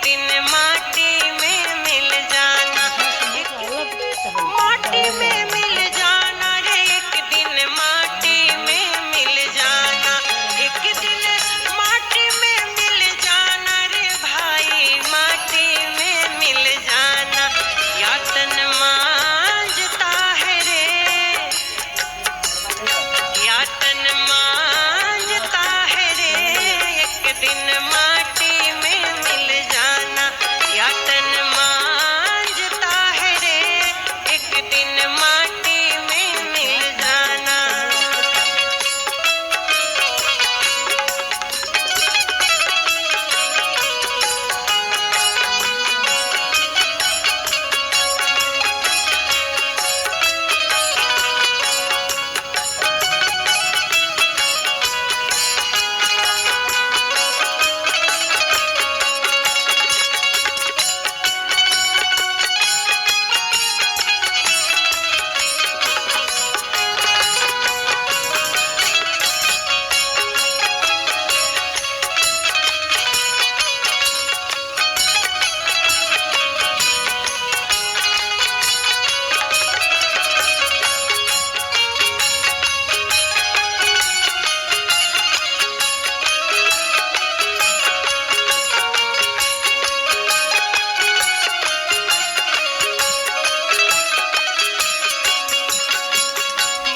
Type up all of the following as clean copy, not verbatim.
दिन माटी में मिल जाना, एक दिन माटी में मिल जाना रे, एक दिन माटी में मिल जाना, एक दिन माटी में मिल जाना रे भाई, माटी में मिल जाना। या तन मांझता है रे, या तन मांझता है रे, एक दिन माटी में मिल जाना, या तन मांझता है रे, एक दिन माटी में मिल जाना।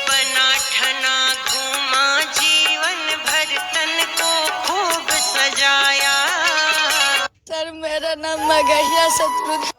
बना ठना घूमा जीवन भर, तन को खूब सजाया। सर मेरा नाम मगहिया शत्रुघ्न